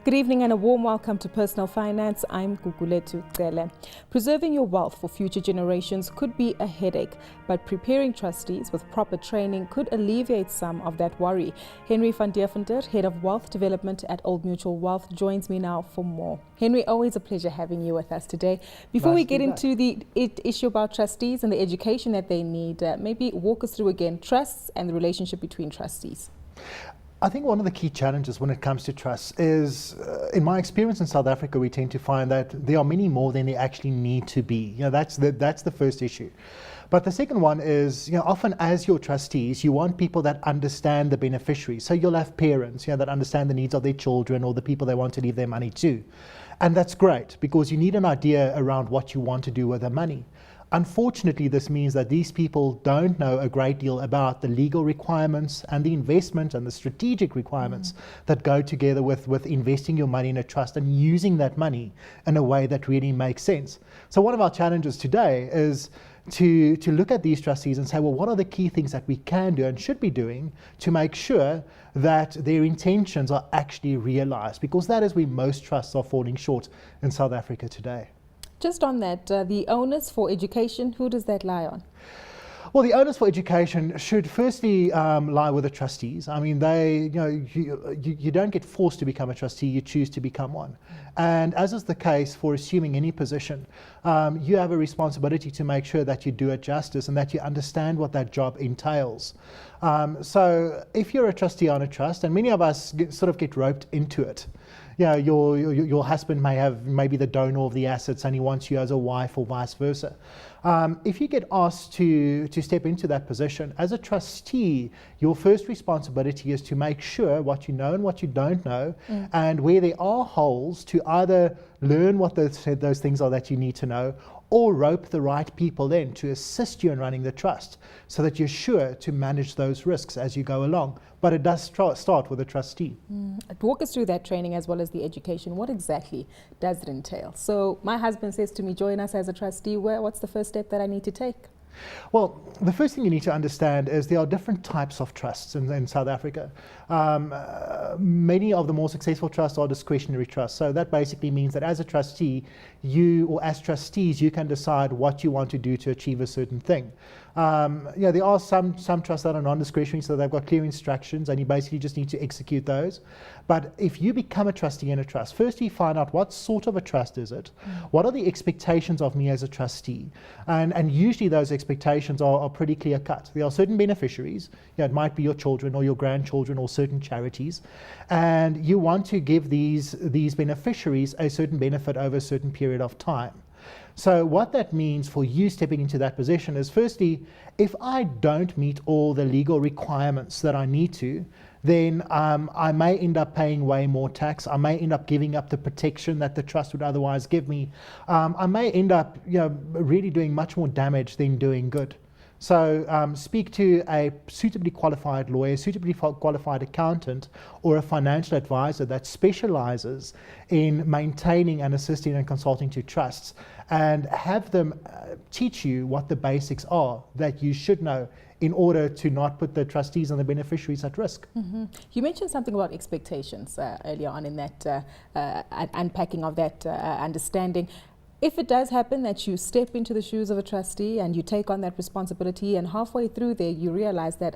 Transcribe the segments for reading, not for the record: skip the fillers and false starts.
Good evening and a warm welcome to Personal Finance. I'm Guguletu Cele. Preserving your wealth for future generations could be a headache, but preparing trustees with proper training could alleviate some of that worry. Henry van Deventer, Head of Wealth Development at Old Mutual Wealth, joins me now for more. Henry, always a pleasure having you with us today. Before we get into the issue about trustees and the education that they need, maybe walk us through again trusts and the relationship between trustees. I think one of the key challenges when it comes to trusts is, in my experience in South Africa, we tend to find that there are many more than there actually need to be. That's the first issue. But the second one is, often as your trustees, you want people that understand the beneficiaries. So you'll have parents, that understand the needs of their children or the people they want to leave their money to. And that's great because you need an idea around what you want to do with the money. Unfortunately, this means that these people don't know a great deal about the legal requirements and the investment and the strategic requirements that go together with investing your money in a trust and using that money in a way that really makes sense. So one of our challenges today is to look at these trustees and say, well, what are the key things that we can do and should be doing to make sure that their intentions are actually realized? Because that is where most trusts are falling short in South Africa today. Just on that, the onus for education, who does that lie on? Well, the onus for education should firstly lie with the trustees. I mean, you don't get forced to become a trustee, you choose to become one. And as is the case for assuming any position, you have a responsibility to make sure that you do it justice and that you understand what that job entails. So if you're a trustee on a trust, and many of us sort of get roped into it, your husband may be the donor of the assets and he wants you as a wife or vice versa. If you get asked to step into that position, as a trustee, your first responsibility is to make sure what you know and what you don't know, and where there are holes, to either learn what those things are that you need to know, or rope the right people in to assist you in running the trust so that you're sure to manage those risks as you go along. But it does start with a trustee. Walk us through that training as well as the education. What exactly does it entail? So my husband says to me, join us as a trustee. What's the first step that I need to take? Well, the first thing you need to understand is there are different types of trusts in South Africa. Many of the more successful trusts are discretionary trusts. So that basically means that as a trustee, as trustees, you can decide what you want to do to achieve a certain thing. There are some trusts that are non-discretionary, so they've got clear instructions and you basically just need to execute those. But if you become a trustee in a trust, first you find out what sort of a trust is it, what are the expectations of me as a trustee, and usually those expectations are pretty clear cut. There are certain beneficiaries, it might be your children or your grandchildren or certain charities, and you want to give these beneficiaries a certain benefit over a certain period of time. So what that means for you stepping into that position is, firstly, if I don't meet all the legal requirements that I need to, then I may end up paying way more tax. I may end up giving up the protection that the trust would otherwise give me. I may end up really doing much more damage than doing good. So speak to a suitably qualified lawyer, suitably qualified accountant, or a financial advisor that specializes in maintaining and assisting and consulting to trusts, and have them teach you what the basics are that you should know in order to not put the trustees and the beneficiaries at risk. You mentioned something about expectations earlier on in that unpacking of that understanding. If it does happen that you step into the shoes of a trustee and you take on that responsibility, and halfway through there you realize that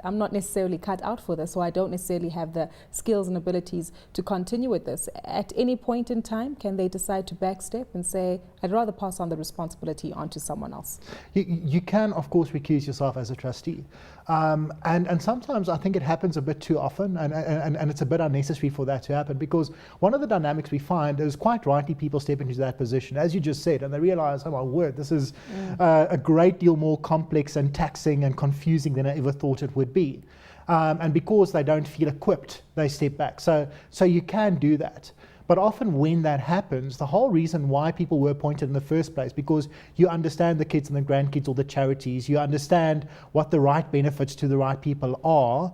I'm not necessarily cut out for this, or I don't necessarily have the skills and abilities to continue with this, at any point in time, can they decide to backstep and say, I'd rather pass on the responsibility onto someone else? You can, of course, recuse yourself as a trustee. And sometimes I think it happens a bit too often, and it's a bit unnecessary for that to happen, because one of the dynamics we find is, quite rightly, people step into that position, as you just said, and they realize, oh my word, this is a great deal more complex and taxing and confusing than I ever thought it would be. And because they don't feel equipped, they step back. So you can do that. But often when that happens, the whole reason why people were appointed in the first place, because you understand the kids and the grandkids or the charities, you understand what the right benefits to the right people are,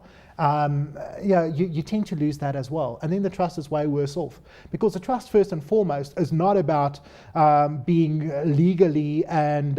you tend to lose that as well. And then the trust is way worse off, because the trust, first and foremost, is not about being legally and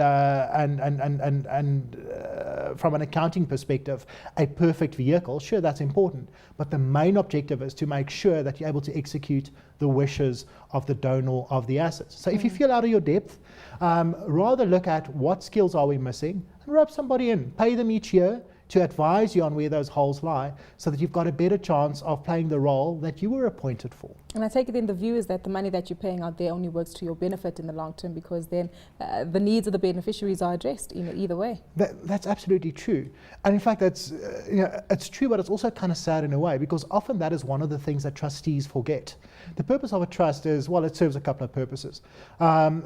from an accounting perspective, a perfect vehicle, sure, that's important. But the main objective is to make sure that you're able to execute the wishes of the donor of the assets. So if you feel out of your depth, rather look at what skills are we missing and rub somebody in, pay them each year to advise you on where those holes lie, so that you've got a better chance of playing the role that you were appointed for. And I take it then the view is that the money that you're paying out there only works to your benefit in the long term, because then the needs of the beneficiaries are addressed either way. That's absolutely true. And in fact, that's it's true, but it's also kind of sad in a way, because often that is one of the things that trustees forget. The purpose of a trust is, well, it serves a couple of purposes.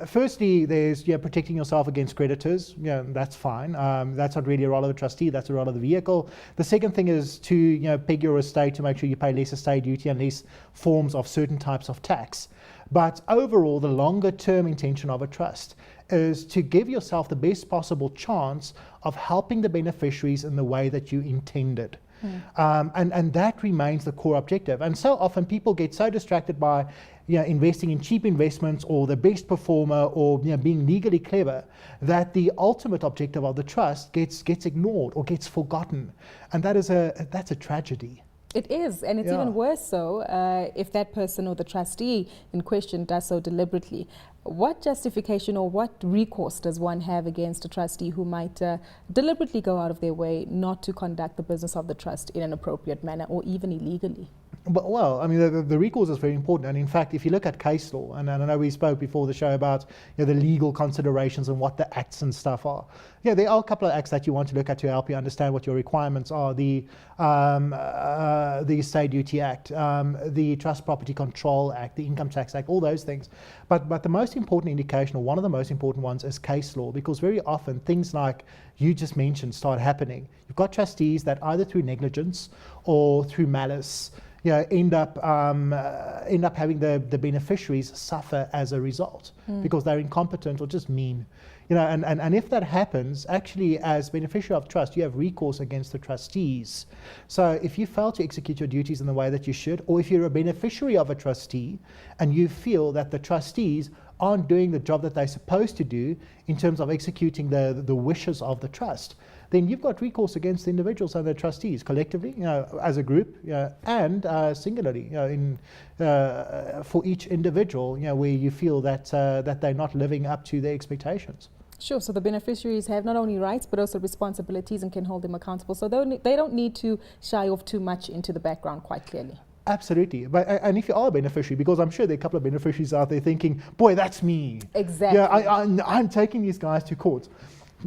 Firstly, there's protecting yourself against creditors. That's fine. That's not really a role of a trustee, that's a role of the vehicle. The second thing is to peg your estate to make sure you pay less estate duty and less forms of certain types of tax. But overall, the longer term intention of a trust is to give yourself the best possible chance of helping the beneficiaries in the way that you intended. And that remains the core objective. And so often people get so distracted by investing in cheap investments or the best performer or being legally clever, that the ultimate objective of the trust gets ignored or gets forgotten. And that's a tragedy. It is, and it's even worse so if that person or the trustee in question does so deliberately. What justification or what recourse does one have against a trustee who might deliberately go out of their way not to conduct the business of the trust in an appropriate manner or even illegally? Well, I mean, the recourse is very important. And in fact, if you look at case law, and I know we spoke before the show about the legal considerations and what the acts and stuff are. There are a couple of acts that you want to look at to help you understand what your requirements are. The Estate Duty Act, the Trust Property Control Act, the Income Tax Act, all those things. But the most important indication, or one of the most important ones, is case law, because very often things like you just mentioned start happening. You've got trustees that either through negligence or through malice end up having the beneficiaries suffer as a result because they're incompetent or just mean. And if that happens, actually as beneficiary of trust, you have recourse against the trustees. So if you fail to execute your duties in the way that you should, or if you're a beneficiary of a trustee and you feel that the trustees aren't doing the job that they're supposed to do in terms of executing the wishes of the trust, then you've got recourse against the individuals and the trustees collectively, as a group, and singularly, for each individual, where you feel that they're not living up to their expectations. Sure. So the beneficiaries have not only rights but also responsibilities and can hold them accountable. So they don't need to shy off too much into the background, quite clearly. Absolutely. And if you are a beneficiary, because I'm sure there are a couple of beneficiaries out there thinking, boy, that's me. Exactly. I'm taking these guys to court.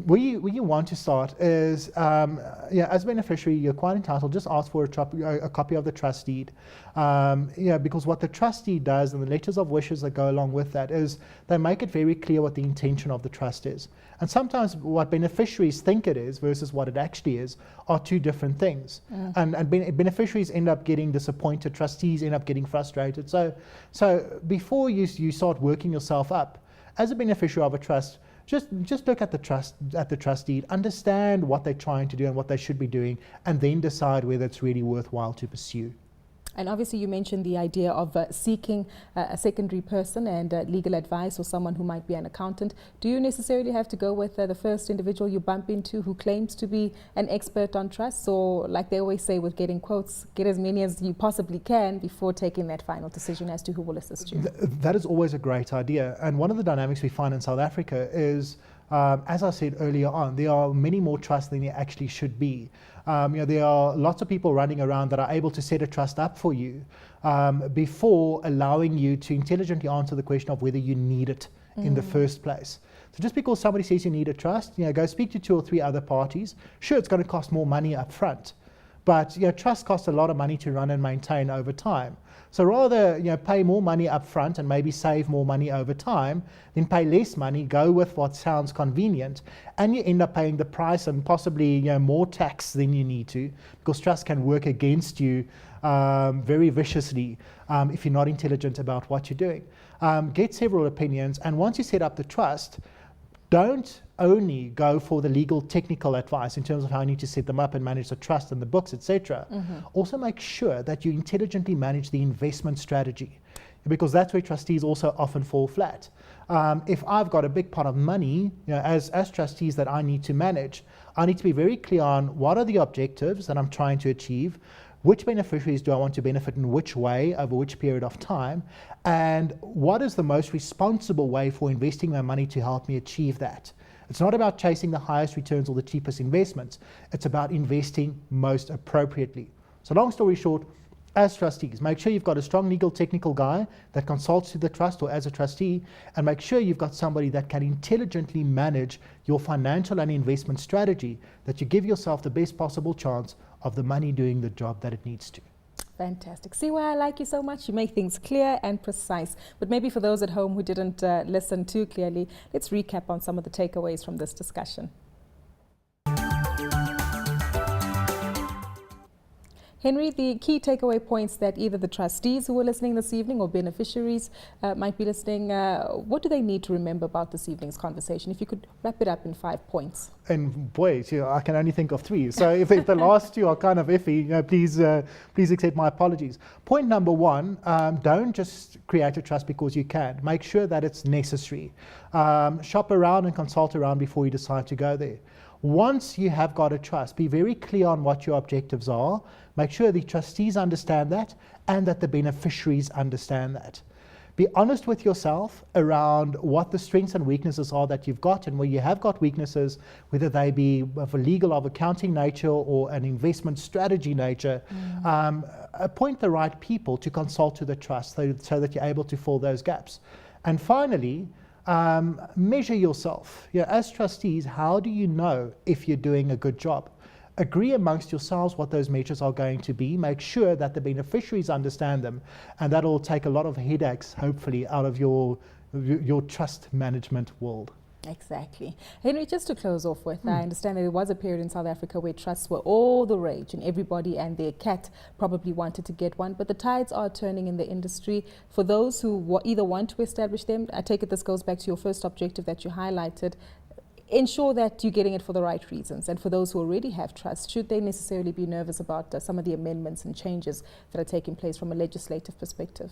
Where you want to start is, as a beneficiary, you're quite entitled. Just ask for a copy of the trust deed, because what the trustee does and the letters of wishes that go along with that is they make it very clear what the intention of the trust is. And sometimes what beneficiaries think it is versus what it actually is are two different things. And beneficiaries end up getting disappointed. Trustees end up getting frustrated. So before you start working yourself up as a beneficiary of a trust, just look at the trust deed, understand what they're trying to do and what they should be doing, and then decide whether it's really worthwhile to pursue. And obviously you mentioned the idea of seeking a secondary person and legal advice, or someone who might be an accountant. Do you necessarily have to go with the first individual you bump into who claims to be an expert on trusts, or like they always say with getting quotes, get as many as you possibly can before taking that final decision as to who will assist you? That is always a great idea. And one of the dynamics we find in South Africa is, as I said earlier on, there are many more trusts than there actually should be. There are lots of people running around that are able to set a trust up for you before allowing you to intelligently answer the question of whether you need it in the first place. So just because somebody says you need a trust, go speak to 2 or 3 other parties. Sure, it's going to cost more money up front, but trust costs a lot of money to run and maintain over time. So rather pay more money up front and maybe save more money over time, then pay less money, go with what sounds convenient, and you end up paying the price and possibly more tax than you need to, because trust can work against you very viciously if you're not intelligent about what you're doing. Get several opinions, and once you set up the trust, don't only go for the legal technical advice in terms of how you need to set them up and manage the trust and the books, etc. Also make sure that you intelligently manage the investment strategy. because that's where trustees also often fall flat. If I've got a big pot of money, as trustees that I need to manage, I need to be very clear on what are the objectives that I'm trying to achieve, which beneficiaries do I want to benefit in which way over which period of time, and what is the most responsible way for investing my money to help me achieve that. It's not about chasing the highest returns or the cheapest investments. It's about investing most appropriately. So long story short, as trustees, make sure you've got a strong legal technical guy that consults to the trust or as a trustee, and make sure you've got somebody that can intelligently manage your financial and investment strategy, that you give yourself the best possible chance of the money doing the job that it needs to. Fantastic. See why I like you so much? You make things clear and precise. But maybe for those at home who didn't listen too clearly, let's recap on some of the takeaways from this discussion. Henry, the key takeaway points that either the trustees who are listening this evening or beneficiaries might be listening, what do they need to remember about this evening's conversation? If you could wrap it up in 5 points. And boy, I can only think of 3. So if the last 2 are kind of iffy, please accept my apologies. Point number 1, don't just create a trust because you can. Make sure that it's necessary. Shop around and consult around before you decide to go there. Once you have got a trust, be very clear on what your objectives are. Make sure the trustees understand that and that the beneficiaries understand that. Be honest with yourself around what the strengths and weaknesses are that you've got, and where you have got weaknesses, whether they be of a legal, of accounting nature or an investment strategy nature. Appoint the right people to consult to the trust so that you're able to fill those gaps. And finally, measure yourself. As trustees, how do you know if you're doing a good job? Agree amongst yourselves what those measures are going to be. Make sure that the beneficiaries understand them, and that'll take a lot of headaches, hopefully, out of your trust management world. Exactly. Henry, just to close off with, I understand that there was a period in South Africa where trusts were all the rage and everybody and their cat probably wanted to get one, but the tides are turning in the industry. For those who either want to establish them, I take it this goes back to your first objective that you highlighted, ensure that you're getting it for the right reasons. And for those who already have trust, should they necessarily be nervous about some of the amendments and changes that are taking place from a legislative perspective?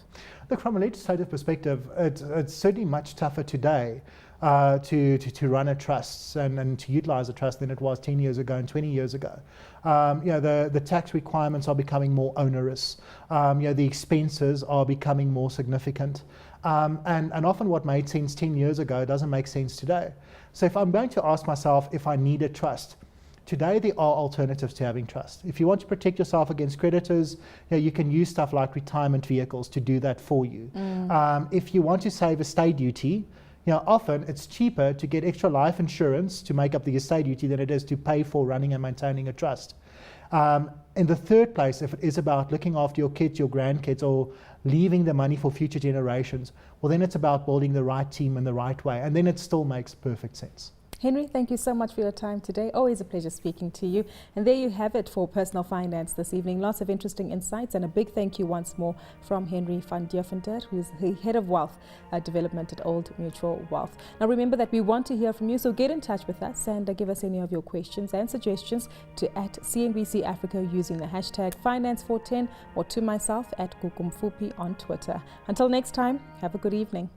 Look, from a legislative perspective, it's certainly much tougher today to run a trust and to utilize a trust than it was 10 years ago and 20 years ago. The tax requirements are becoming more onerous. The expenses are becoming more significant. And often what made sense 10 years ago doesn't make sense today. So if I'm going to ask myself if I need a trust, today there are alternatives to having trust. If you want to protect yourself against creditors, you can use stuff like retirement vehicles to do that for you. If you want to save estate duty, often it's cheaper to get extra life insurance to make up the estate duty than it is to pay for running and maintaining a trust. In the third place, if it is about looking after your kids, your grandkids, or leaving the money for future generations, well, then it's about building the right team in the right way, and then it still makes perfect sense. Henry, thank you so much for your time today. Always a pleasure speaking to you. And there you have it for Personal Finance this evening. Lots of interesting insights, and a big thank you once more from Henry van Deventer, who's the Head of Wealth Development at Old Mutual Wealth. Now remember that we want to hear from you, so get in touch with us and give us any of your questions and suggestions to @CNBC Africa using the hashtag Finance410 or to myself @Gukumfupi on Twitter. Until next time, have a good evening.